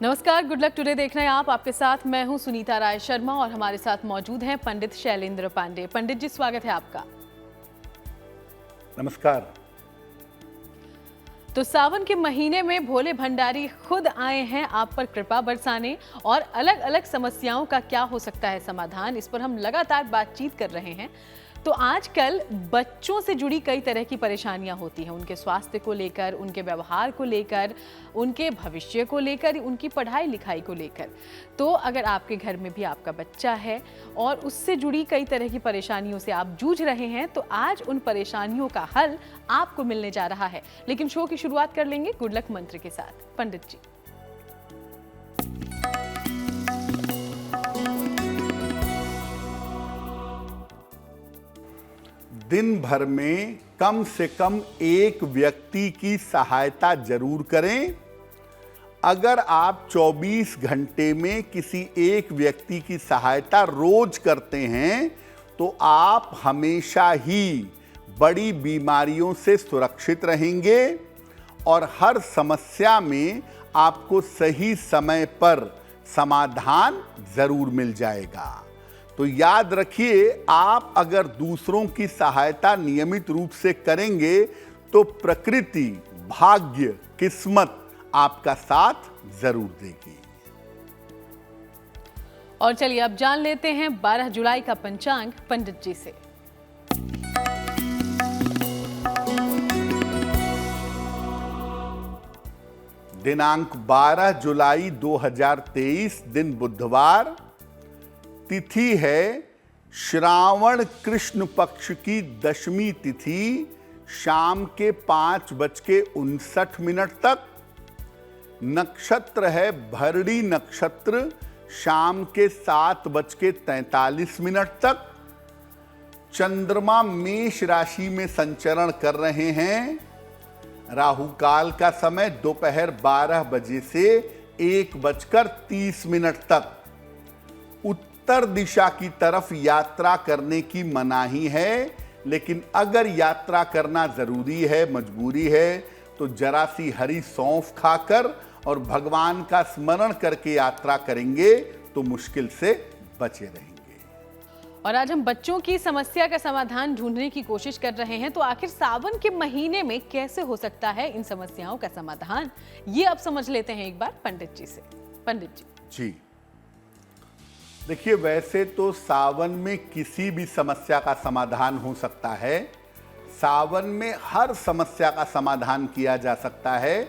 नमस्कार, good luck today देख रहे हैं आप। आपके साथ मैं हूं सुनीता राय शर्मा और हमारे साथ मौजूद हैं पंडित शैलेंद्र पांडे। पंडित जी, स्वागत है आपका। नमस्कार। तो सावन के महीने में भोले भंडारी खुद आए हैं आप पर कृपा बरसाने, और अलग अलग समस्याओं का क्या हो सकता है समाधान, इस पर हम लगातार बातचीत कर रहे हैं। तो आजकल बच्चों से जुड़ी कई तरह की परेशानियां होती हैं, उनके स्वास्थ्य को लेकर, उनके व्यवहार को लेकर, उनके भविष्य को लेकर, उनकी पढ़ाई लिखाई को लेकर। तो अगर आपके घर में भी आपका बच्चा है और उससे जुड़ी कई तरह की परेशानियों से आप जूझ रहे हैं, तो आज उन परेशानियों का हल आपको मिलने जा रहा है। लेकिन शो की शुरुआत कर लेंगे गुड लक मंत्र के साथ। पंडित जी, दिन भर में कम से कम एक व्यक्ति की सहायता जरूर करें। अगर आप 24 घंटे में किसी एक व्यक्ति की सहायता रोज करते हैं तो आप हमेशा ही बड़ी बीमारियों से सुरक्षित रहेंगे और हर समस्या में आपको सही समय पर समाधान जरूर मिल जाएगा। तो याद रखिए, आप अगर दूसरों की सहायता नियमित रूप से करेंगे तो प्रकृति, भाग्य, किस्मत आपका साथ जरूर देगी। और चलिए अब जान लेते हैं 12 जुलाई का पंचांग पंडित जी से। दिनांक 12 जुलाई 2023, दिन बुधवार, तिथि है श्रावण कृष्ण पक्ष की दशमी तिथि, शाम के 5:59 तक। नक्षत्र है भरणी नक्षत्र, शाम के 7:43 तक। चंद्रमा मेष राशि में संचरण कर रहे हैं। राहु काल का समय दोपहर 12 बजे से 1:30 तक। उत्तर दिशा की तरफ यात्रा करने की मनाही है, लेकिन अगर यात्रा करना जरूरी है, मजबूरी है, तो जरा सी हरी सौंफ खाकर और भगवान का स्मरण करके यात्रा करेंगे तो मुश्किल से बचे रहेंगे। और आज हम बच्चों की समस्या का समाधान ढूंढने की कोशिश कर रहे हैं। तो आखिर सावन के महीने में कैसे हो सकता है इन समस्याओं का समाधान, ये अब समझ लेते हैं एक बार पंडित जी से। पंडित जी, देखिए, वैसे तो सावन में किसी भी समस्या का समाधान हो सकता है। सावन में हर समस्या का समाधान किया जा सकता है,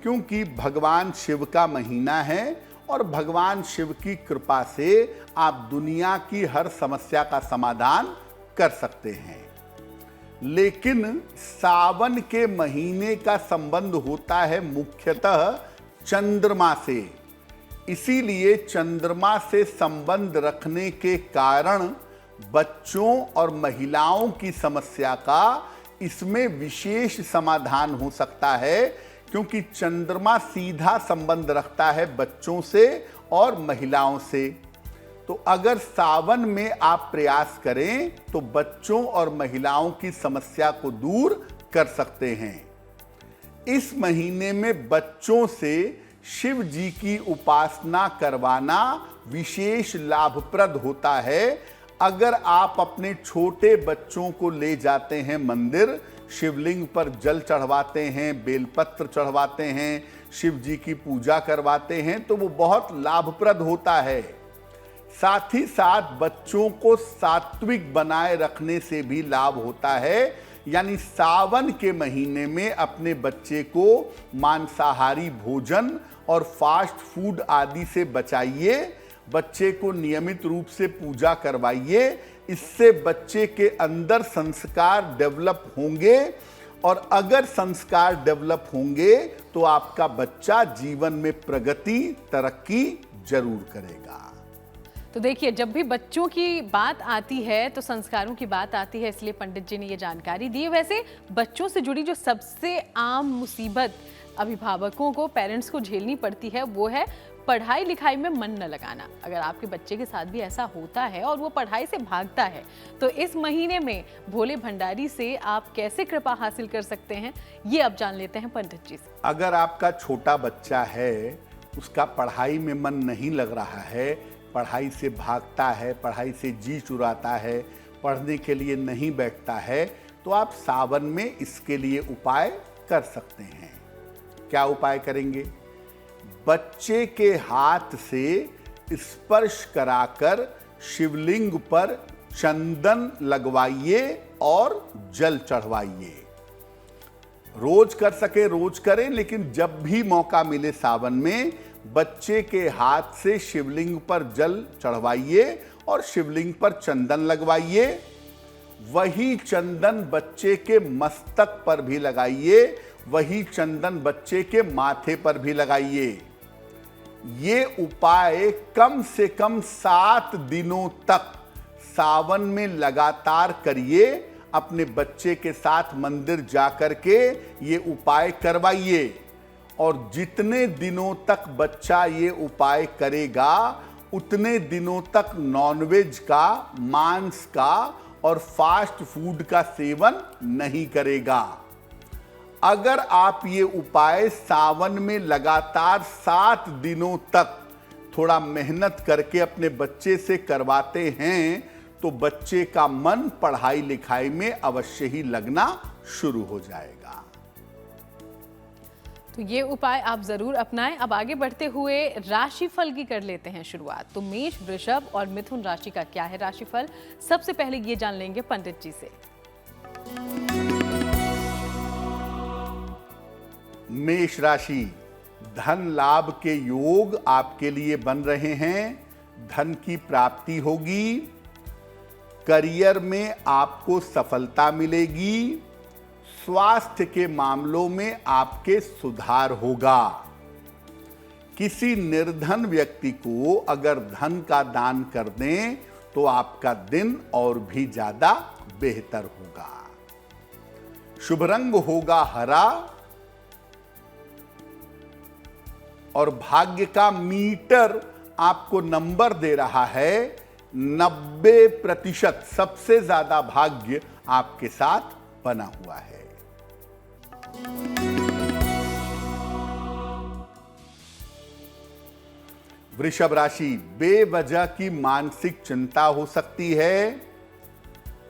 क्योंकि भगवान शिव का महीना है और भगवान शिव की कृपा से आप दुनिया की हर समस्या का समाधान कर सकते हैं। लेकिन सावन के महीने का संबंध होता है मुख्यतः चंद्रमा से। इसीलिए चंद्रमा से संबंध रखने के कारण बच्चों और महिलाओं की समस्या का इसमें विशेष समाधान हो सकता है, क्योंकि चंद्रमा सीधा संबंध रखता है बच्चों से और महिलाओं से। तो अगर सावन में आप प्रयास करें तो बच्चों और महिलाओं की समस्या को दूर कर सकते हैं। इस महीने में बच्चों से शिव जी की उपासना करवाना विशेष लाभप्रद होता है। अगर आप अपने छोटे बच्चों को ले जाते हैं मंदिर, शिवलिंग पर जल चढ़वाते हैं, बेलपत्र चढ़वाते हैं, शिव जी की पूजा करवाते हैं, तो वो बहुत लाभप्रद होता है। साथ ही साथ बच्चों को सात्विक बनाए रखने से भी लाभ होता है। यानी सावन के महीने में अपने बच्चे को मांसाहारी भोजन और फास्ट फूड आदि से बचाइए। बच्चे को नियमित रूप से पूजा करवाइए। इससे बच्चे के अंदर संस्कार डेवलप होंगे, और अगर संस्कार डेवलप होंगे तो आपका बच्चा जीवन में प्रगति, तरक्की जरूर करेगा। तो देखिए, जब भी बच्चों की बात आती है तो संस्कारों की बात आती है, इसलिए पंडित जी ने ये जानकारी दी। वैसे बच्चों से जुड़ी जो सबसे आम मुसीबत अभिभावकों को, पेरेंट्स को झेलनी पड़ती है, वो है पढ़ाई लिखाई में मन न लगाना। अगर आपके बच्चे के साथ भी ऐसा होता है और वो पढ़ाई से भागता है, तो इस महीने में भोले भंडारी से आप कैसे कृपा हासिल कर सकते हैं, ये अब जान लेते हैं पंडित जी से। अगर आपका छोटा बच्चा है उसका पढ़ाई में मन नहीं लग रहा है, पढ़ाई से भागता है, पढ़ाई से जी चुराता है, पढ़ने के लिए नहीं बैठता है, तो आप सावन में इसके लिए उपाय कर सकते हैं। क्या उपाय करेंगे? बच्चे के हाथ से स्पर्श कराकर शिवलिंग पर चंदन लगवाइए और जल चढ़वाइए। रोज कर सके रोज करें, लेकिन जब भी मौका मिले सावन में बच्चे के हाथ से शिवलिंग पर जल चढ़वाइए और शिवलिंग पर चंदन लगवाइए। वही चंदन बच्चे के मस्तक पर भी लगाइए, वही चंदन बच्चे के माथे पर भी लगाइए। ये उपाय कम से कम 7 दिनों तक सावन में लगातार करिए। अपने बच्चे के साथ मंदिर जाकर के ये उपाय करवाइए और जितने दिनों तक बच्चा ये उपाय करेगा उतने दिनों तक नॉनवेज का, मांस का और फास्ट फूड का सेवन नहीं करेगा। अगर आप ये उपाय सावन में लगातार 7 दिनों तक थोड़ा मेहनत करके अपने बच्चे से करवाते हैं तो बच्चे का मन पढ़ाई लिखाई में अवश्य ही लगना शुरू हो जाएगा। तो ये उपाय आप जरूर अपनाएं। अब आगे बढ़ते हुए राशिफल की कर लेते हैं शुरुआत। तो मेष, वृषभ और मिथुन राशि का क्या है राशिफल, सबसे पहले ये जान लेंगे पंडित जी से। मेष राशि, धन लाभ के योग आपके लिए बन रहे हैं। धन की प्राप्ति होगी। करियर में आपको सफलता मिलेगी। स्वास्थ्य के मामलों में आपके सुधार होगा। किसी निर्धन व्यक्ति को अगर धन का दान कर दें तो आपका दिन और भी ज्यादा बेहतर होगा। शुभ रंग होगा हरा और भाग्य का मीटर आपको नंबर दे रहा है 90%। सबसे ज्यादा भाग्य आपके साथ बना हुआ है। वृषभ राशि, बेवजह की मानसिक चिंता हो सकती है।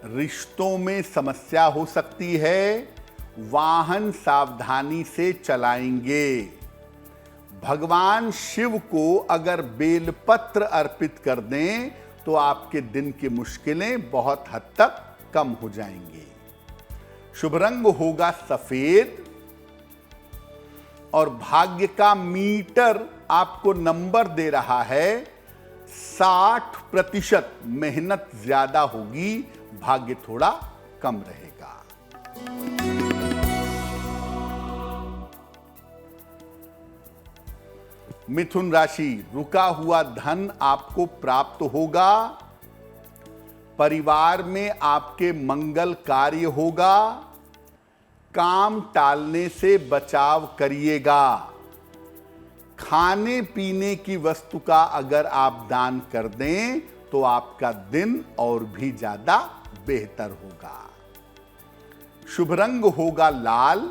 रिश्तों में समस्या हो सकती है। वाहन सावधानी से चलाएंगे। भगवान शिव को अगर बेलपत्र अर्पित कर दें तो आपके दिन की मुश्किलें बहुत हद तक कम हो जाएंगी। शुभ रंग होगा सफेद और भाग्य का मीटर आपको नंबर दे रहा है 60%। मेहनत ज्यादा होगी, भाग्य थोड़ा कम रहेगा। मिथुन राशि, रुका हुआ धन आपको प्राप्त होगा। परिवार में आपके मंगल कार्य होगा। काम टालने से बचाव करिएगा। खाने पीने की वस्तु का अगर आप दान कर दें तो आपका दिन और भी ज्यादा बेहतर होगा। शुभ रंग होगा लाल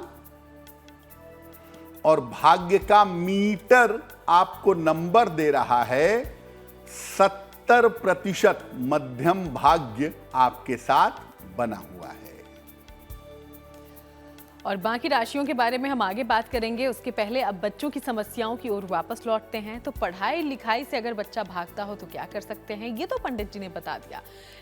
और भाग्य का मीटर आपको नंबर दे रहा है 70%। मध्यम भाग्य आपके साथ बना हुआ है। और बाकी राशियों के बारे में हम आगे बात करेंगे। उसके पहले अब बच्चों की समस्याओं की ओर वापस लौटते हैं। तो पढ़ाई लिखाई से अगर बच्चा भागता हो तो क्या कर सकते हैं, ये तो पंडित जी ने बता दिया।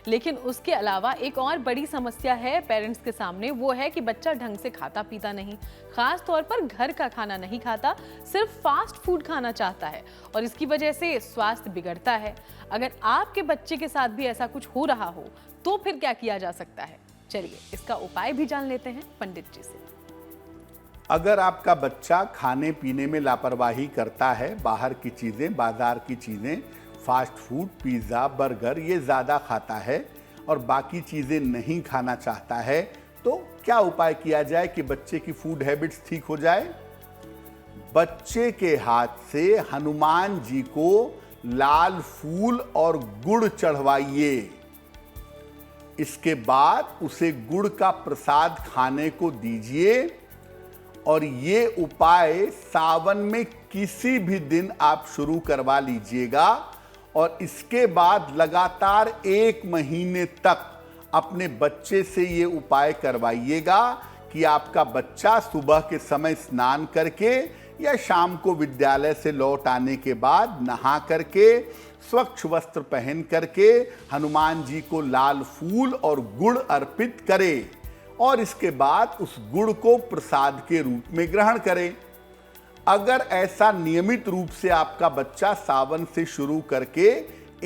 लेकिन उसके अलावा एक और बड़ी समस्या है पेरेंट्स के सामने, वो है कि बच्चा ढंग से खाता पीता नहीं, खास तौर पर घर का खाना नहीं खाता, सिर्फ फास्ट फूड खाना चाहता है और इसकी वजह से स्वास्थ्य बिगड़ता है। अगर आपके बच्चे के साथ भी ऐसा कुछ हो रहा हो तो फिर क्या किया जा सकता है, चलिए इसका उपाय भी जान लेते हैं पंडित जी से। अगर आपका बच्चा खाने पीने में लापरवाही करता है, बाहर की चीजें, बाजार की चीजें, फास्ट फूड, पिज्जा, बर्गर ये ज्यादा खाता है और बाकी चीजें नहीं खाना चाहता है, तो क्या उपाय किया जाए कि बच्चे की फूड हैबिट्स ठीक हो जाए? बच्चे के हाथ से हनुमान जी को लाल फूल और गुड़ चढ़वाइए। इसके बाद उसे गुड़ का प्रसाद खाने को दीजिए और ये उपाय सावन में किसी भी दिन आप शुरू करवा लीजिएगा और इसके बाद लगातार 1 महीने तक अपने बच्चे से ये उपाय करवाइएगा कि आपका बच्चा सुबह के समय स्नान करके या शाम को विद्यालय से लौट आने के बाद नहा करके स्वच्छ वस्त्र पहन करके हनुमान जी को लाल फूल और गुड़ अर्पित करे और इसके बाद उस गुड़ को प्रसाद के रूप में ग्रहण करें। अगर ऐसा नियमित रूप से आपका बच्चा सावन से शुरू करके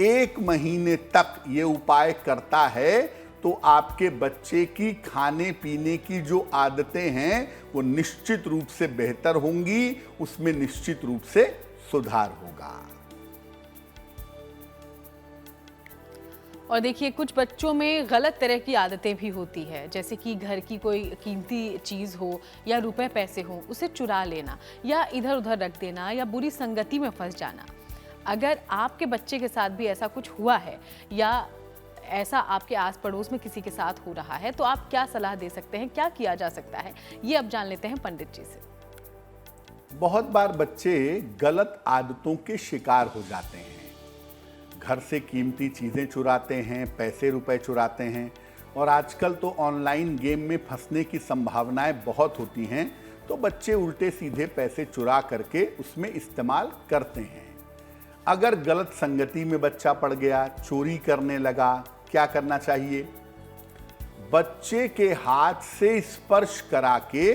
1 महीने तक ये उपाय करता है तो आपके बच्चे की खाने पीने की जो आदतें हैं वो निश्चित रूप से बेहतर होंगी, उसमें निश्चित रूप से सुधार होगा। और देखिए कुछ बच्चों में गलत तरह की आदतें भी होती है, जैसे कि घर की कोई कीमती चीज़ हो या रुपए पैसे हो उसे चुरा लेना या इधर उधर रख देना या बुरी संगति में फंस जाना। अगर आपके बच्चे के साथ भी ऐसा कुछ हुआ है या ऐसा आपके आस पड़ोस में किसी के साथ हो रहा है तो आप क्या सलाह दे सकते हैं, क्या किया जा सकता है, ये अब जान लेते हैं पंडित जी से। बहुत बार बच्चे गलत आदतों के शिकार हो जाते हैं, घर से कीमती चीज़ें चुराते हैं, पैसे रुपए चुराते हैं और आजकल तो ऑनलाइन गेम में फंसने की संभावनाएं बहुत होती हैं, तो बच्चे उल्टे सीधे पैसे चुरा करके उसमें इस्तेमाल करते हैं। अगर गलत संगति में बच्चा पड़ गया, चोरी करने लगा, क्या करना चाहिए? बच्चे के हाथ से स्पर्श करा के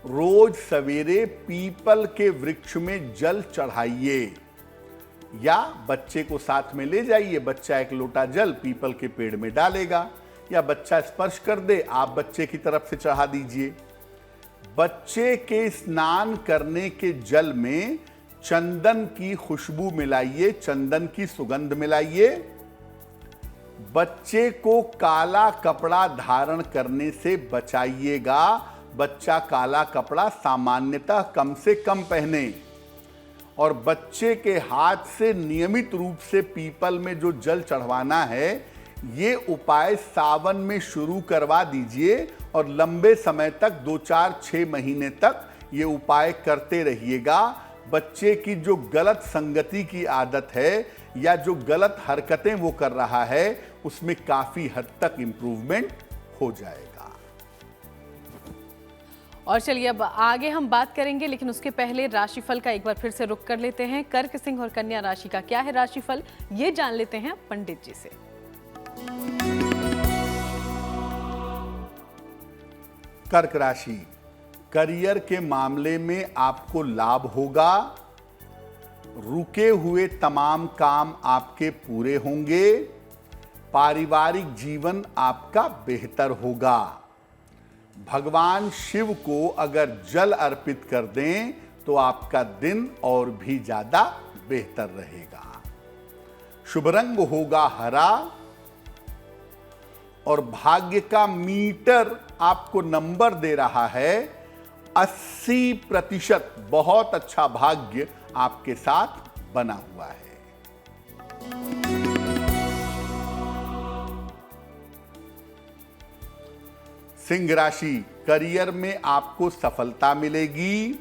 रोज सवेरे पीपल के वृक्ष में जल चढ़ाइए या बच्चे को साथ में ले जाइए, बच्चा 1 लोटा जल पीपल के पेड़ में डालेगा या बच्चा स्पर्श कर दे, आप बच्चे की तरफ से चढ़ा दीजिए। बच्चे के स्नान करने के जल में चंदन की खुशबू मिलाइए, चंदन की सुगंध मिलाइए। बच्चे को काला कपड़ा धारण करने से बचाइएगा, बच्चा काला कपड़ा सामान्यतः कम से कम पहने और बच्चे के हाथ से नियमित रूप से पीपल में जो जल चढ़वाना है ये उपाय सावन में शुरू करवा दीजिए और लंबे समय तक 2, 4, 6 महीने तक ये उपाय करते रहिएगा। बच्चे की जो गलत संगति की आदत है या जो गलत हरकतें वो कर रहा है उसमें काफी हद तक इंप्रूवमेंट हो जाएगा। और चलिए अब आगे हम बात करेंगे, लेकिन उसके पहले राशिफल का एक बार फिर से रुख कर लेते हैं। कर्क, सिंह और कन्या राशि का क्या है राशिफल, ये जान लेते हैं पंडित जी से। कर्क राशि, करियर के मामले में आपको लाभ होगा, रुके हुए तमाम काम आपके पूरे होंगे, पारिवारिक जीवन आपका बेहतर होगा। भगवान शिव को अगर जल अर्पित कर दें तो आपका दिन और भी ज्यादा बेहतर रहेगा। शुभ रंग होगा हरा और भाग्य का मीटर आपको नंबर दे रहा है 80%। बहुत अच्छा भाग्य आपके साथ बना हुआ है। सिंह राशि, करियर में आपको सफलता मिलेगी,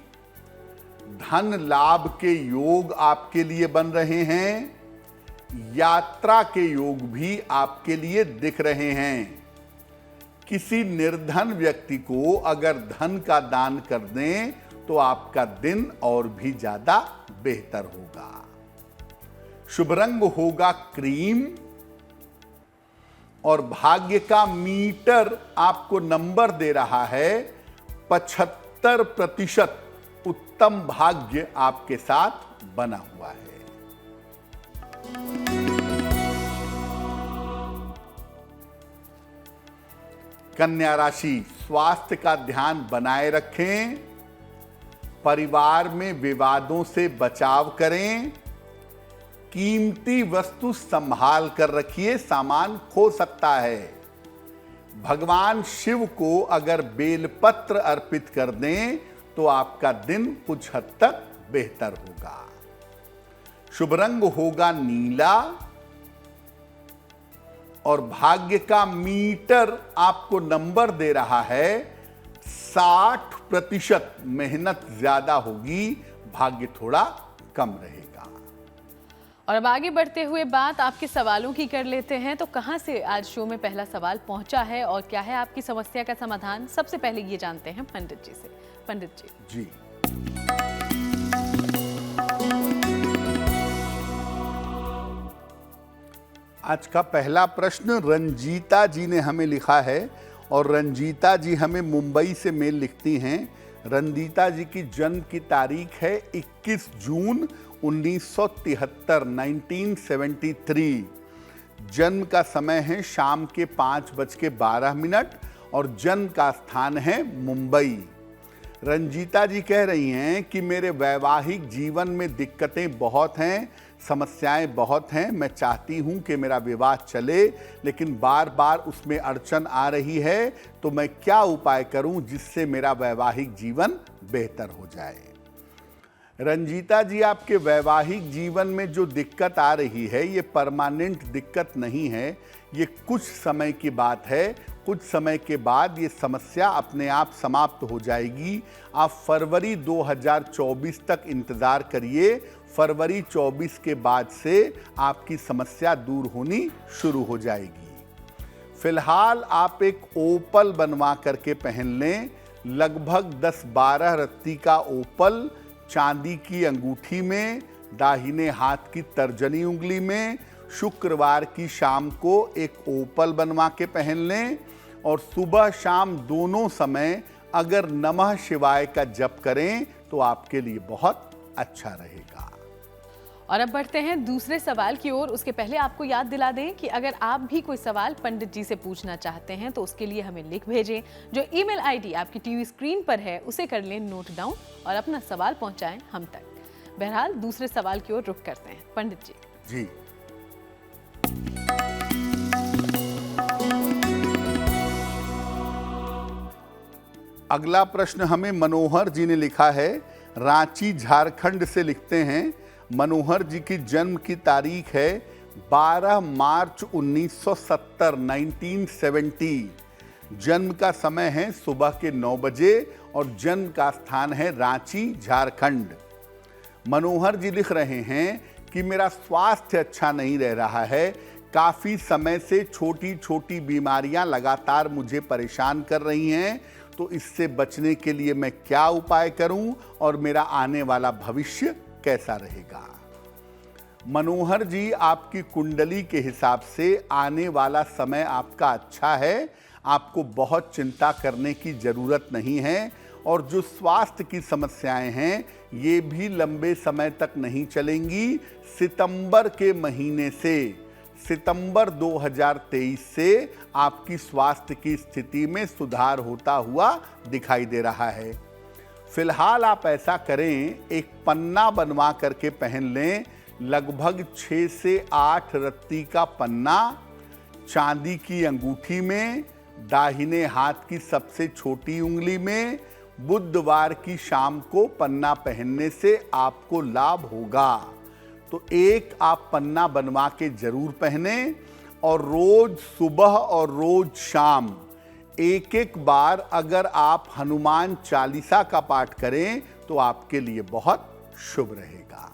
धन लाभ के योग आपके लिए बन रहे हैं, यात्रा के योग भी आपके लिए दिख रहे हैं। किसी निर्धन व्यक्ति को अगर धन का दान कर दें तो आपका दिन और भी ज्यादा बेहतर होगा। शुभ रंग होगा क्रीम और भाग्य का मीटर आपको नंबर दे रहा है 75%। उत्तम भाग्य आपके साथ बना हुआ है। कन्या राशि, स्वास्थ्य का ध्यान बनाए रखें, परिवार में विवादों से बचाव करें, कीमती वस्तु संभाल कर रखिए, सामान खो सकता है। भगवान शिव को अगर बेलपत्र अर्पित कर दें तो आपका दिन कुछ हद तक बेहतर होगा। शुभ रंग होगा नीला और भाग्य का मीटर आपको नंबर दे रहा है 60%। प्रतिशत मेहनत ज्यादा होगी, भाग्य थोड़ा कम रहेगा। और अब आगे बढ़ते हुए बात आपके सवालों की कर लेते हैं। तो कहां से आज शो में पहला सवाल पहुंचा है और क्या है आपकी समस्या का समाधान, सबसे पहले ये जानते हैं पंडित जी से। पंडित जी। आज का पहला प्रश्न रंजीता जी ने हमें लिखा है और रंजीता जी हमें मुंबई से मेल लिखती हैं। रंजीता जी की जन्म की तारीख है 21 जून 1973, 1973। जन्म का समय है शाम के 5:12 और जन्म का स्थान है मुंबई। रंजीता जी कह रही हैं कि मेरे वैवाहिक जीवन में दिक्कतें बहुत हैं, समस्याएं बहुत हैं। मैं चाहती हूं कि मेरा विवाह चले, लेकिन बार बार उसमें अड़चन आ रही है। तो मैं क्या उपाय करूं जिससे मेरा वैवाहिक जीवन बेहतर हो जाए। रंजीता जी, आपके वैवाहिक जीवन में जो दिक्कत आ रही है ये परमानेंट दिक्कत नहीं है, ये कुछ समय की बात है। कुछ समय के बाद ये समस्या अपने आप समाप्त हो जाएगी। आप फरवरी 2024 तक इंतज़ार करिए। फरवरी 24 के बाद से आपकी समस्या दूर होनी शुरू हो जाएगी। फिलहाल आप एक ओपल बनवा करके पहन लें। लगभग 10-12 रत्ती का ओपल चांदी की अंगूठी में, दाहिने हाथ की तर्जनी उंगली में, शुक्रवार की शाम को एक ओपल बनवा के पहन लें और सुबह शाम दोनों समय अगर नमः शिवाय का जप करें तो आपके लिए बहुत अच्छा रहेगा। और अब बढ़ते हैं दूसरे सवाल की ओर। उसके पहले आपको याद दिला दें कि अगर आप भी कोई सवाल पंडित जी से पूछना चाहते हैं तो उसके लिए हमें लिख भेजें। जो ईमेल आईडी आपकी टीवी स्क्रीन पर है उसे कर लें नोट डाउन और अपना सवाल पहुंचाएं हम तक। बहरहाल दूसरे सवाल की ओर रुख करते हैं पंडित जी। जी, अगला प्रश्न हमें मनोहर जी ने लिखा है। रांची झारखंड से लिखते हैं। मनोहर जी की जन्म की तारीख है 12 मार्च 1970, 1970। जन्म का समय है सुबह के 9 बजे और जन्म का स्थान है रांची, झारखंड। मनोहर जी लिख रहे हैं कि मेरा स्वास्थ्य अच्छा नहीं रह रहा है। काफ़ी समय से छोटी छोटी बीमारियां लगातार मुझे परेशान कर रही हैं। तो इससे बचने के लिए मैं क्या उपाय करूं और मेरा आने वाला भविष्य कैसा रहेगा। मनोहर जी, आपकी कुंडली के हिसाब से आने वाला समय आपका अच्छा है। आपको बहुत चिंता करने की ज़रूरत नहीं है और जो स्वास्थ्य की समस्याएं हैं ये भी लंबे समय तक नहीं चलेंगी। सितंबर के महीने से, सितंबर 2023 से आपकी स्वास्थ्य की स्थिति में सुधार होता हुआ दिखाई दे रहा है। फिलहाल आप ऐसा करें, एक पन्ना बनवा करके पहन लें। लगभग 6 से 8 रत्ती का पन्ना चांदी की अंगूठी में, दाहिने हाथ की सबसे छोटी उंगली में। बुधवार की शाम को पन्ना पहनने से आपको लाभ होगा। तो एक आप पन्ना बनवा के जरूर पहने और रोज सुबह और रोज शाम एक बार अगर आप हनुमान चालीसा का पाठ करें तो आपके लिए बहुत शुभ रहेगा।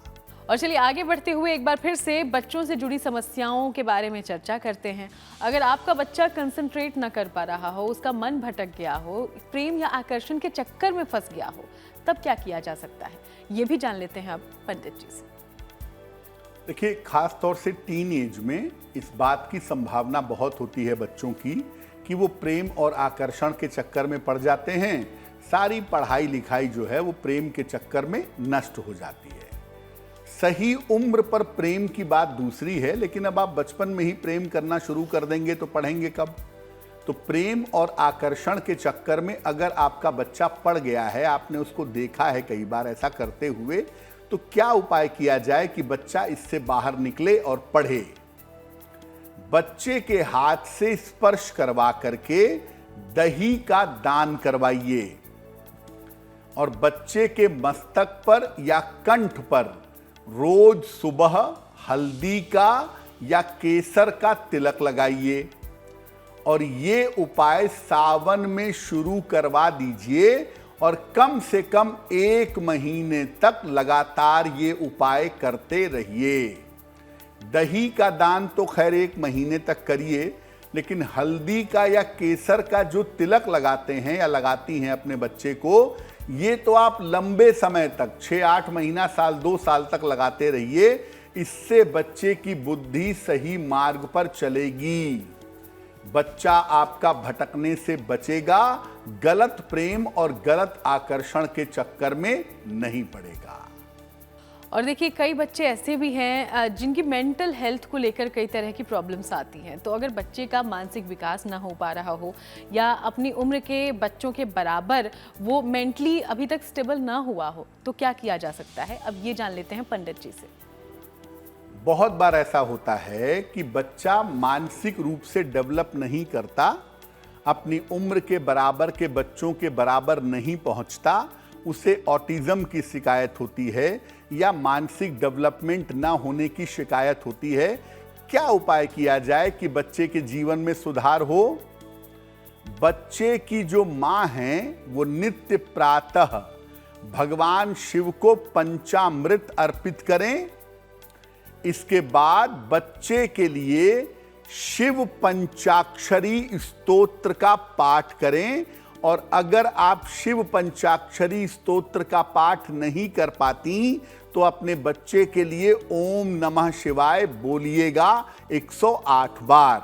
और चलिए आगे बढ़ते हुए एक बार फिर से बच्चों से जुड़ी समस्याओं के बारे में चर्चा करते हैं। अगर आपका बच्चा कंसंट्रेट न कर पा रहा हो, उसका मन भटक गया हो, प्रेम या आकर्षण के चक्कर में फंस गया हो, तब क्या किया जा सकता है, ये भी जान लेते हैं अब पंडित जी से। देखिए, खास तौर से टीन एज में इस बात की संभावना बहुत होती है बच्चों की कि वो प्रेम और आकर्षण के चक्कर में पड़ जाते हैं। सारी पढ़ाई लिखाई जो है वो प्रेम के चक्कर में नष्ट हो जाती है। सही उम्र पर प्रेम की बात दूसरी है, लेकिन अब आप बचपन में ही प्रेम करना शुरू कर देंगे तो पढ़ेंगे कब। तो प्रेम और आकर्षण के चक्कर में अगर आपका बच्चा पड़ गया है, आपने उसको देखा है कई बार ऐसा करते हुए, तो क्या उपाय किया जाए कि बच्चा इससे बाहर निकले और पढ़े। बच्चे के हाथ से स्पर्श करवा करके दही का दान करवाइए और बच्चे के मस्तक पर या कंठ पर रोज सुबह हल्दी का या केसर का तिलक लगाइए और ये उपाय सावन में शुरू करवा दीजिए और कम से कम 1 महीने तक लगातार ये उपाय करते रहिए। दही का दान तो खैर 1 महीने तक करिए, लेकिन हल्दी का या केसर का जो तिलक लगाते हैं या लगाती हैं अपने बच्चे को, ये तो आप लंबे समय तक 6-8 महीना, साल, 2 साल तक लगाते रहिए। इससे बच्चे की बुद्धि सही मार्ग पर चलेगी, बच्चा आपका भटकने से बचेगा, गलत प्रेम और गलत आकर्षण के चक्कर में नहीं पड़ेगा। और देखिए, कई बच्चे ऐसे भी हैं जिनकी मेंटल हेल्थ को लेकर कई तरह की प्रॉब्लम्स आती हैं। तो अगर बच्चे का मानसिक विकास ना हो पा रहा हो या अपनी उम्र के बच्चों के बराबर वो मेंटली अभी तक स्टेबल ना हुआ हो, तो क्या किया जा सकता है? अब ये जान लेते हैं पंडित जी से। बहुत बार ऐसा होता है कि बच्चा मानसिक रूप से डेवलप नहीं करता, अपनी उम्र के बराबर के बच्चों के बराबर नहीं पहुंचता, उसे ऑटिज्म की शिकायत होती है या मानसिक डेवलपमेंट ना होने की शिकायत होती है। क्या उपाय किया जाए कि बच्चे के जीवन में सुधार हो? बच्चे की जो मां हैं वो नित्य प्रातः भगवान शिव को पंचामृत अर्पित करें। इसके बाद बच्चे के लिए शिव पंचाक्षरी स्तोत्र का पाठ करें, और अगर आप शिव पंचाक्षरी स्तोत्र का पाठ नहीं कर पाती तो अपने बच्चे के लिए ओम नमः शिवाय बोलिएगा 108 बार।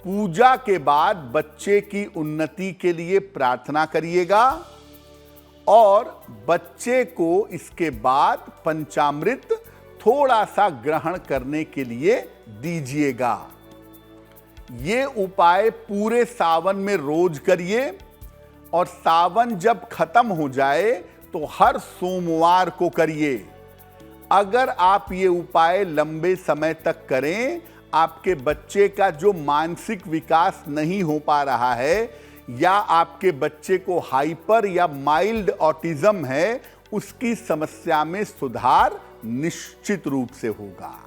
पूजा के बाद बच्चे की उन्नति के लिए प्रार्थना करिएगा और बच्चे को इसके बाद पंचामृत थोड़ा सा ग्रहण करने के लिए दीजिएगा। ये उपाय पूरे सावन में रोज करिए, और सावन जब खत्म हो जाए तो हर सोमवार को करिए। अगर आप ये उपाय लंबे समय तक करें, आपके बच्चे का जो मानसिक विकास नहीं हो पा रहा है या आपके बच्चे को हाइपर या माइल्ड ऑटिज्म है, उसकी समस्या में सुधार निश्चित रूप से होगा।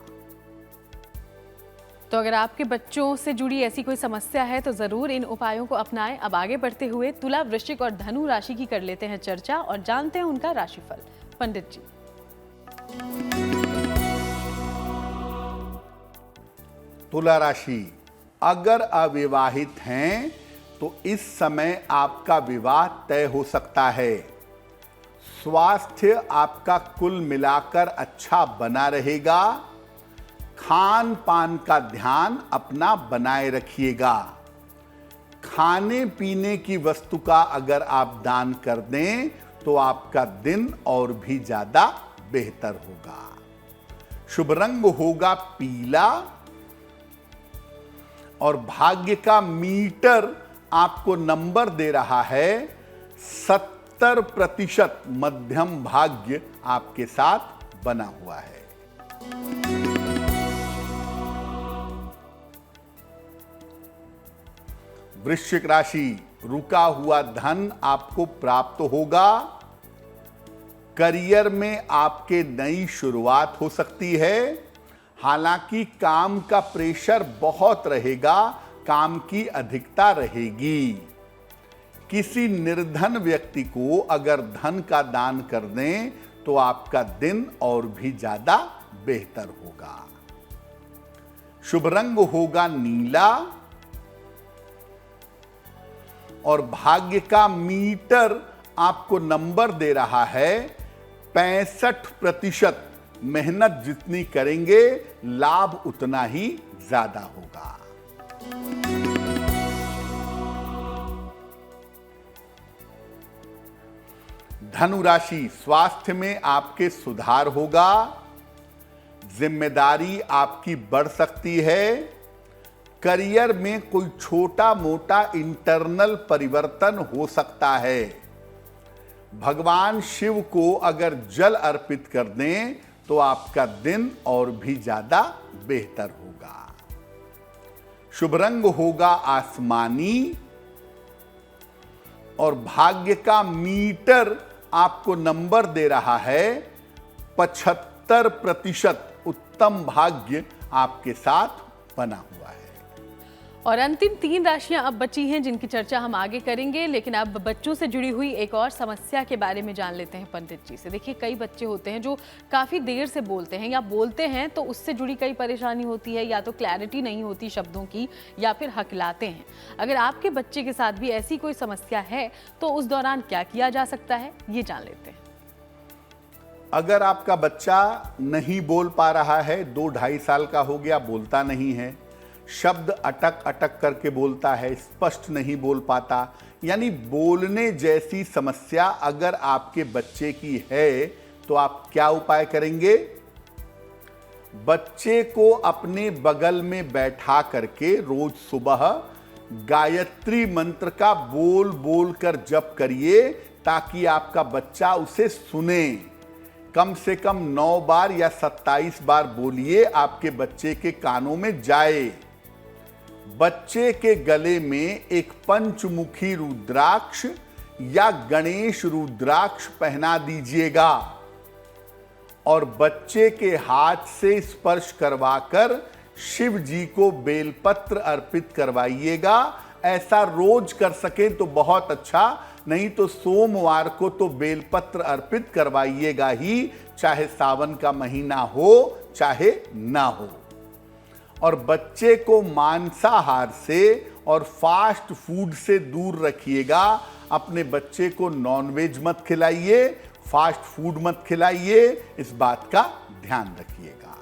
तो अगर आपके बच्चों से जुड़ी ऐसी कोई समस्या है तो जरूर इन उपायों को अपनाएं। अब आगे बढ़ते हुए तुला, वृश्चिक और धनु राशि की कर लेते हैं चर्चा और जानते हैं उनका राशिफल। पंडित जी। तुला राशि, अगर अविवाहित हैं तो इस समय आपका विवाह तय हो सकता है। स्वास्थ्य आपका कुल मिलाकर अच्छा बना रहेगा। खान पान का ध्यान अपना बनाए रखिएगा। खाने पीने की वस्तु का अगर आप दान कर दें तो आपका दिन और भी ज्यादा बेहतर होगा। शुभ रंग होगा पीला, और भाग्य का मीटर आपको नंबर दे रहा है 70%। मध्यम भाग्य आपके साथ बना हुआ है। वृश्चिक राशि, रुका हुआ धन आपको प्राप्त होगा। करियर में आपके नई शुरुआत हो सकती है। हालांकि काम का प्रेशर बहुत रहेगा, काम की अधिकता रहेगी। किसी निर्धन व्यक्ति को अगर धन का दान कर दें तो आपका दिन और भी ज्यादा बेहतर होगा। शुभ रंग होगा नीला, और भाग्य का मीटर आपको नंबर दे रहा है 65%। मेहनत जितनी करेंगे लाभ उतना ही ज्यादा होगा। धनु राशि, स्वास्थ्य में आपके सुधार होगा। जिम्मेदारी आपकी बढ़ सकती है। करियर में कोई छोटा मोटा इंटरनल परिवर्तन हो सकता है। भगवान शिव को अगर जल अर्पित कर दें तो आपका दिन और भी ज्यादा बेहतर होगा। शुभ रंग होगा आसमानी, और भाग्य का मीटर आपको नंबर दे रहा है 75%। उत्तम भाग्य आपके साथ बना हुआ है। और अंतिम 3 राशियां अब बची हैं जिनकी चर्चा हम आगे करेंगे, लेकिन अब बच्चों से जुड़ी हुई एक और समस्या के बारे में जान लेते हैं पंडित जी से। देखिए, कई बच्चे होते हैं जो काफ़ी देर से बोलते हैं, या बोलते हैं तो उससे जुड़ी कई परेशानी होती है, या तो क्लैरिटी नहीं होती शब्दों की, या फिर हकलाते हैं। अगर आपके बच्चे के साथ भी ऐसी कोई समस्या है तो उस दौरान क्या किया जा सकता है, ये जान लेते हैं। अगर आपका बच्चा नहीं बोल पा रहा है, 2-2.5 साल का हो गया, बोलता नहीं है, शब्द अटक अटक करके बोलता है, स्पष्ट नहीं बोल पाता, यानी बोलने जैसी समस्या अगर आपके बच्चे की है तो आप क्या उपाय करेंगे? बच्चे को अपने बगल में बैठा करके रोज सुबह गायत्री मंत्र का बोल बोल कर जप करिए, ताकि आपका बच्चा उसे सुने। कम से कम 9 बार या 27 बार बोलिए, आपके बच्चे के कानों में जाए। बच्चे के गले में एक पंचमुखी रुद्राक्ष या गणेश रुद्राक्ष पहना दीजिएगा और बच्चे के हाथ से स्पर्श करवाकर शिव जी को बेलपत्र अर्पित करवाइएगा। ऐसा रोज कर सके तो बहुत अच्छा, नहीं तो सोमवार को तो बेलपत्र अर्पित करवाइएगा ही, चाहे सावन का महीना हो चाहे ना हो। और बच्चे को मांसाहार से और फास्ट फूड से दूर रखिएगा। अपने बच्चे को नॉनवेज मत खिलाइए, फास्ट फूड मत खिलाइए, इस बात का ध्यान रखिएगा।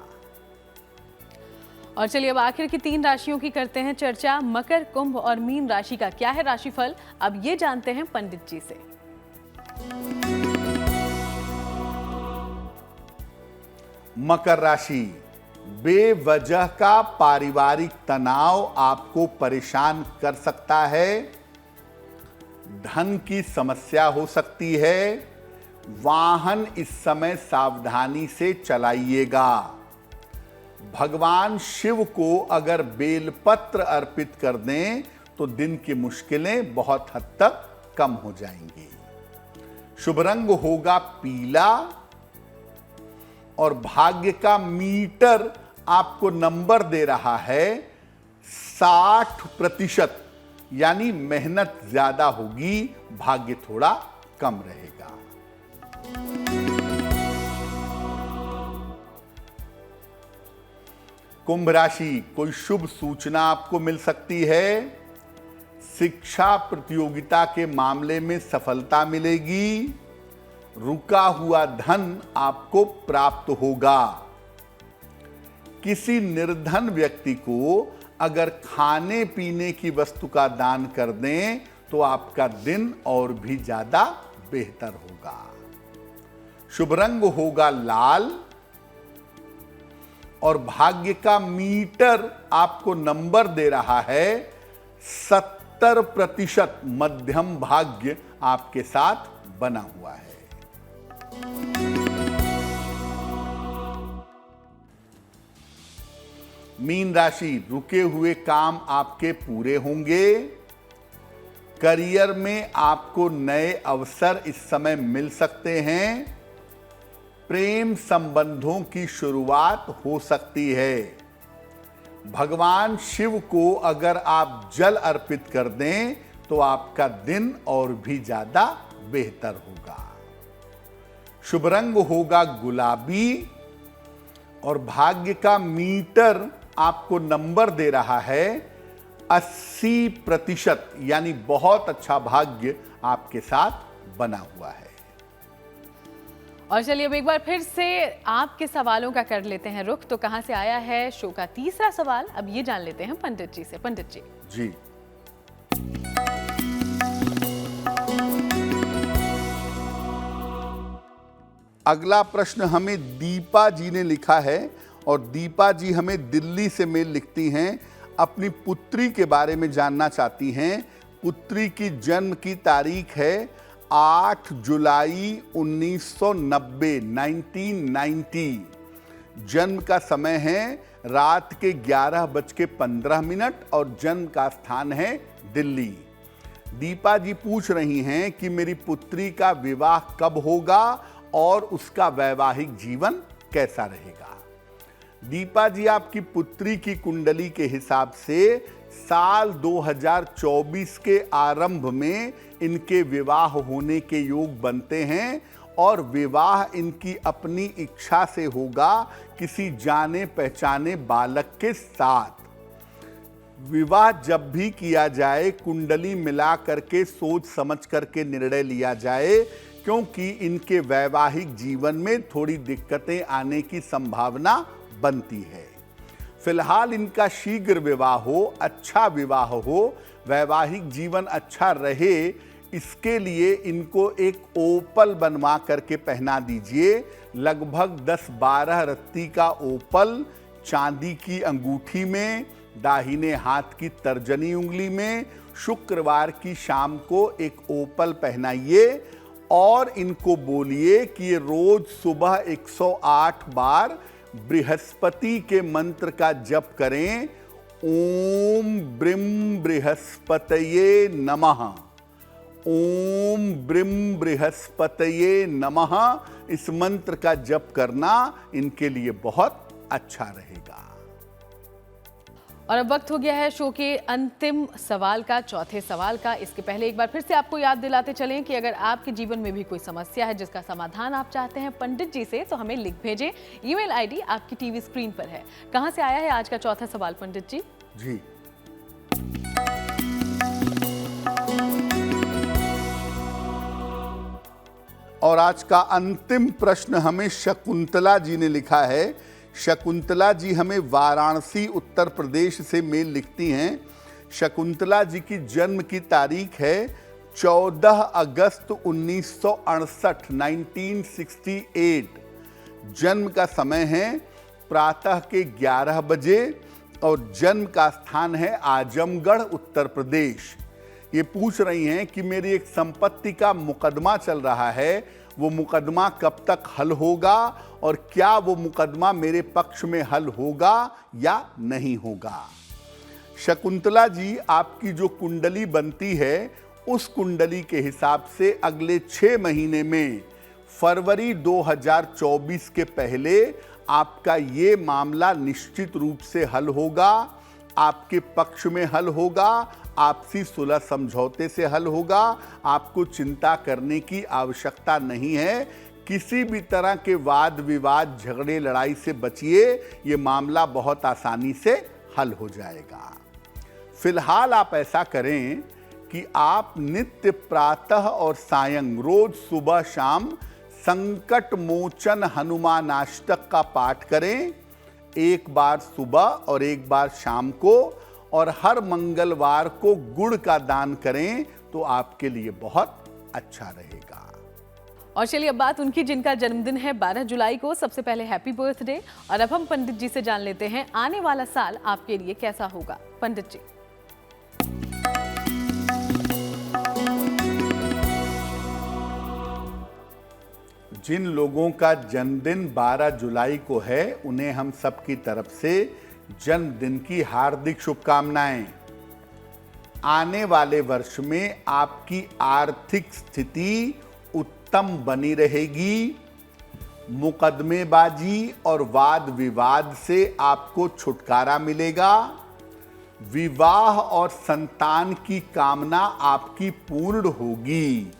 और चलिए अब आखिर की 3 राशियों की करते हैं चर्चा। मकर, कुंभ और मीन राशि का क्या है राशिफल, अब ये जानते हैं पंडित जी से। मकर राशि, बेवजह का पारिवारिक तनाव आपको परेशान कर सकता है। धन की समस्या हो सकती है। वाहन इस समय सावधानी से चलाइएगा। भगवान शिव को अगर बेलपत्र अर्पित कर दें तो दिन की मुश्किलें बहुत हद तक कम हो जाएंगी। शुभ रंग होगा पीला और भाग्य का मीटर आपको नंबर दे रहा है 60%, यानी मेहनत ज्यादा होगी, भाग्य थोड़ा कम रहेगा। कुंभ राशि, कोई शुभ सूचना आपको मिल सकती है। शिक्षा प्रतियोगिता के मामले में सफलता मिलेगी। रुका हुआ धन आपको प्राप्त होगा। किसी निर्धन व्यक्ति को अगर खाने पीने की वस्तु का दान कर दें तो आपका दिन और भी ज्यादा बेहतर होगा। शुभ रंग होगा लाल और भाग्य का मीटर आपको नंबर दे रहा है 70%। मध्यम भाग्य आपके साथ बना हुआ है। मीन राशि, रुके हुए काम आपके पूरे होंगे। करियर में आपको नए अवसर इस समय मिल सकते हैं। प्रेम संबंधों की शुरुआत हो सकती है। भगवान शिव को अगर आप जल अर्पित कर दें तो आपका दिन और भी ज्यादा बेहतर होगा। शुभ रंग होगा गुलाबी और भाग्य का मीटर आपको नंबर दे रहा है 80%, यानी बहुत अच्छा भाग्य आपके साथ बना हुआ है। और चलिए अब एक बार फिर से आपके सवालों का कर लेते हैं रुख। तो कहां से आया है शो का तीसरा सवाल, अब ये जान लेते हैं पंडित जी से। पंडित जी जी, अगला प्रश्न हमें दीपा जी ने लिखा है और दीपा जी हमें दिल्ली से मेल लिखती हैं। अपनी पुत्री के बारे में जानना चाहती हैं। पुत्री की जन्म की तारीख है 8 जुलाई 1990, 1990। जन्म का समय है रात के 11:15 और जन्म का स्थान है दिल्ली। दीपा जी पूछ रही हैं कि मेरी पुत्री का विवाह कब होगा और उसका वैवाहिक जीवन कैसा रहेगा। दीपा जी, आपकी पुत्री की कुंडली के हिसाब से साल 2024 के आरंभ में इनके विवाह होने के योग बनते हैं और विवाह इनकी अपनी इच्छा से होगा किसी जाने पहचाने बालक के साथ। विवाह जब भी किया जाए कुंडली मिला करके सोच समझ करके निर्णय लिया जाए, क्योंकि इनके वैवाहिक जीवन में थोड़ी दिक्कतें आने की संभावना बनती है। फिलहाल इनका शीघ्र विवाह हो, अच्छा विवाह हो, वैवाहिक जीवन अच्छा रहे, इसके लिए इनको एक ओपल बनवा करके पहना दीजिए। लगभग 10-12 रत्ती का ओपल चांदी की अंगूठी में, दाहिने हाथ की तर्जनी उंगली में, शुक्रवार की शाम को एक ओपल पहनाइए और इनको बोलिए कि ये रोज सुबह 108 बार बृहस्पति के मंत्र का जप करें। ओम ब्रीम बृहस्पतये नमः, ओम ब्रीम बृहस्पतये नमः, इस मंत्र का जप करना इनके लिए बहुत अच्छा रहेगा। और अब वक्त हो गया है शो के अंतिम सवाल का, चौथे सवाल का। इसके पहले एक बार फिर से आपको याद दिलाते चलें कि अगर आपके जीवन में भी कोई समस्या है जिसका समाधान आप चाहते हैं पंडित जी से, तो हमें लिख भेजें। ईमेल आईडी आपकी टीवी स्क्रीन पर है। कहां से आया है आज का चौथा सवाल पंडित जी? जी, और आज का अंतिम प्रश्न हमें शकुंतला जी ने लिखा है। शकुंतला जी हमें वाराणसी उत्तर प्रदेश से मेल लिखती हैं। शकुंतला जी की जन्म की तारीख है 14 अगस्त 1968, 1968। जन्म का समय है प्रातः के 11 बजे और जन्म का स्थान है आजमगढ़ उत्तर प्रदेश। ये पूछ रही हैं कि मेरी एक संपत्ति का मुकदमा चल रहा है, वो मुकदमा कब तक हल होगा और क्या वो मुकदमा मेरे पक्ष में हल होगा या नहीं होगा। शकुंतला जी, आपकी जो कुंडली बनती है उस कुंडली के हिसाब से अगले 6 महीने में फरवरी 2024 के पहले आपका ये मामला निश्चित रूप से हल होगा, आपके पक्ष में हल होगा, आपसी सुलह समझौते से हल होगा। आपको चिंता करने की आवश्यकता नहीं है। किसी भी तरह के वाद विवाद, झगड़े, लड़ाई से बचिए, ये मामला बहुत आसानी से हल हो जाएगा। फिलहाल आप ऐसा करें कि आप नित्य प्रातः और सायं रोज सुबह शाम संकट मोचन हनुमानाष्टक का पाठ करें, एक बार सुबह और एक बार शाम को, और हर मंगलवार को गुड़ का दान करें तो आपके लिए बहुत अच्छा रहेगा। और चलिए अब बात उनकी जिनका जन्मदिन है 12 जुलाई को। सबसे पहले हैप्पी बर्थडे। और अब हम पंडित जी से जान लेते हैं आने वाला साल आपके लिए कैसा होगा। पंडित जी, जिन लोगों का जन्मदिन 12 जुलाई को है उन्हें हम सबकी तरफ से जन्मदिन की हार्दिक शुभकामनाएं। आने वाले वर्ष में आपकी आर्थिक स्थिति उत्तम बनी रहेगी। मुकदमेबाजी और वाद विवाद से आपको छुटकारा मिलेगा। विवाह और संतान की कामना आपकी पूर्ण होगी,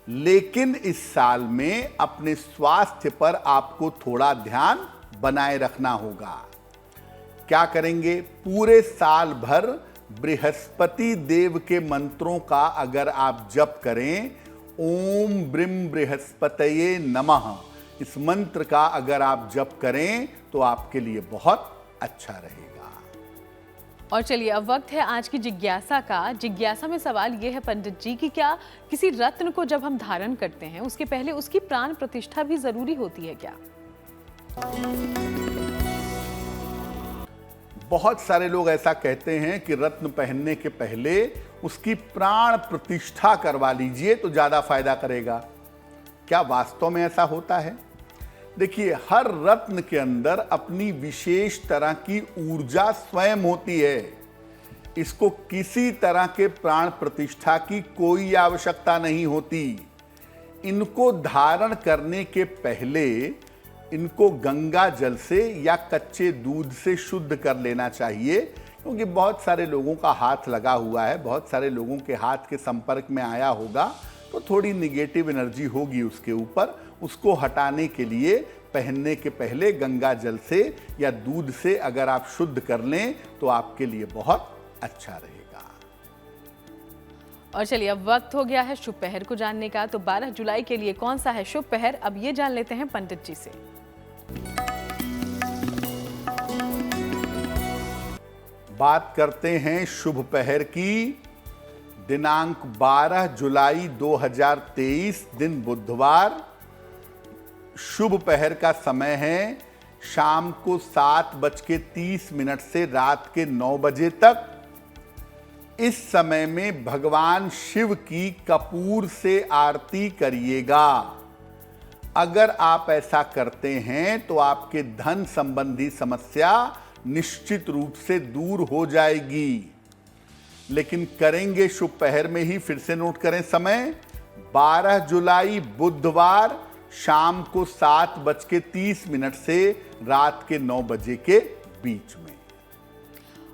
लेकिन इस साल में अपने स्वास्थ्य पर आपको थोड़ा ध्यान बनाए रखना होगा। क्या करेंगे? पूरे साल भर बृहस्पति देव के मंत्रों का अगर आप जप करें, ओम ब्रीम बृहस्पतये नमः, इस मंत्र का अगर आप जप करें तो आपके लिए बहुत अच्छा रहेगा। और चलिए अब वक्त है आज की जिज्ञासा का। जिज्ञासा में सवाल ये है पंडित जी कि क्या किसी रत्न को जब हम धारण करते हैं उसके पहले उसकी प्राण प्रतिष्ठा भी जरूरी होती है क्या? बहुत सारे लोग ऐसा कहते हैं कि रत्न पहनने के पहले उसकी प्राण प्रतिष्ठा करवा लीजिए तो ज्यादा फायदा करेगा। क्या वास्तव में ऐसा होता है? देखिए, हर रत्न के अंदर अपनी विशेष तरह की ऊर्जा स्वयं होती है। इसको किसी तरह के प्राण प्रतिष्ठा की कोई आवश्यकता नहीं होती। इनको धारण करने के पहले इनको गंगा जल से या कच्चे दूध से शुद्ध कर लेना चाहिए, क्योंकि बहुत सारे लोगों का हाथ लगा हुआ है, बहुत सारे लोगों के हाथ के संपर्क में आया होगा, तो थोड़ी निगेटिव एनर्जी होगी उसके ऊपर। उसको हटाने के लिए पहनने के पहले गंगा जल से या दूध से अगर आप शुद्ध कर लें तो आपके लिए बहुत अच्छा रहेगा। और चलिए अब वक्त हो गया है शुभ पहर को जानने का। तो 12 जुलाई के लिए कौन सा है शुभ पहर, अब ये जान लेते हैं पंडित जी से। बात करते हैं शुभ पहर की। दिनांक 12 जुलाई 2023, दिन बुधवार। शुभ पहर का समय है शाम को 7:30 से रात के 9 बजे तक। इस समय में भगवान शिव की कपूर से आरती करिएगा। अगर आप ऐसा करते हैं तो आपके धन संबंधी समस्या निश्चित रूप से दूर हो जाएगी। लेकिन करेंगे शुभ पहर में ही। फिर से नोट करें समय, 12 जुलाई बुधवार शाम को 7:30 से रात के 9 बजे के बीच में।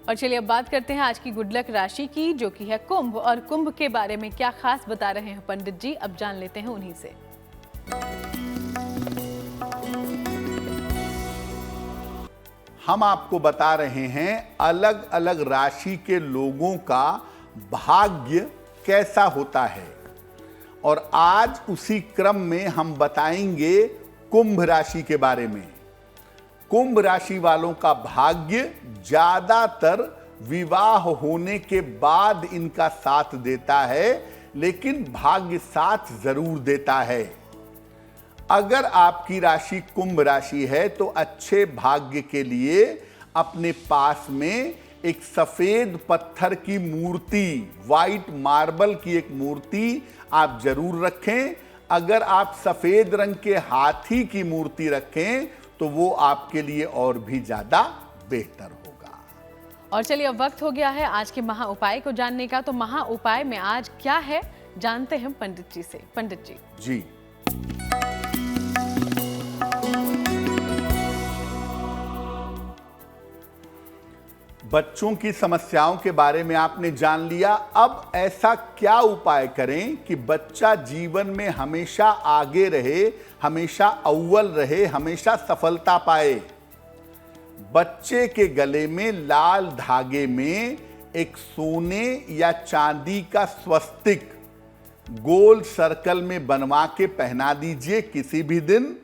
और चलिए अब बात करते हैं आज की गुड लक राशि की, जो कि है कुंभ। और कुंभ के बारे में क्या खास बता रहे हैं पंडित जी, अब जान लेते हैं उन्हीं से। हम आपको बता रहे हैं अलग अलग राशि के लोगों का भाग्य कैसा होता है, और आज उसी क्रम में हम बताएंगे कुंभ राशि के बारे में। कुंभ राशि वालों का भाग्य ज्यादातर विवाह होने के बाद इनका साथ देता है, लेकिन भाग्य साथ जरूर देता है। अगर आपकी राशि कुंभ राशि है तो अच्छे भाग्य के लिए अपने पास में एक सफेद पत्थर की मूर्ति, व्हाइट मार्बल की एक मूर्ति आप जरूर रखें। अगर आप सफेद रंग के हाथी की मूर्ति रखें तो वो आपके लिए और भी ज्यादा बेहतर होगा। और चलिए अब वक्त हो गया है आज के महा उपाय को जानने का। तो महा उपाय में आज क्या है, जानते हैं पंडित जी से। पंडित जी जी, बच्चों की समस्याओं के बारे में आपने जान लिया। अब ऐसा क्या उपाय करें कि बच्चा जीवन में हमेशा आगे रहे, हमेशा अव्वल रहे, हमेशा सफलता पाए। बच्चे के गले में लाल धागे में एक सोने या चांदी का स्वस्तिक गोल सर्कल में बनवा के पहना दीजिए किसी भी दिन।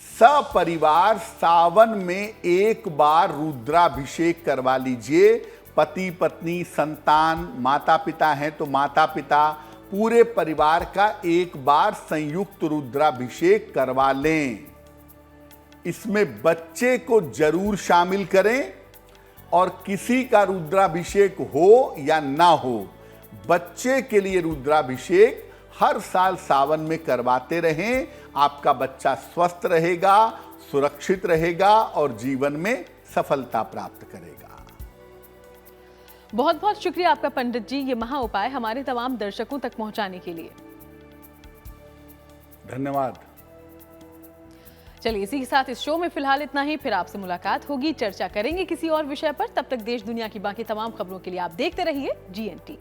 सपरिवार सावन में एक बार रुद्राभिषेक करवा लीजिए। पति पत्नी, संतान, माता पिता हैं तो माता पिता, पूरे परिवार का एक बार संयुक्त रुद्राभिषेक करवा लें। इसमें बच्चे को जरूर शामिल करें, और किसी का रुद्राभिषेक हो या ना हो, बच्चे के लिए रुद्राभिषेक हर साल सावन में करवाते रहें। आपका बच्चा स्वस्थ रहेगा, सुरक्षित रहेगा और जीवन में सफलता प्राप्त करेगा। बहुत बहुत शुक्रिया आपका पंडित जी, ये महा उपाय हमारे तमाम दर्शकों तक पहुंचाने के लिए। धन्यवाद। चलिए इसी के साथ इस शो में फिलहाल इतना ही। फिर आपसे मुलाकात होगी, चर्चा करेंगे किसी और विषय पर। तब तक देश दुनिया की बाकी तमाम खबरों के लिए आप देखते रहिए GNT।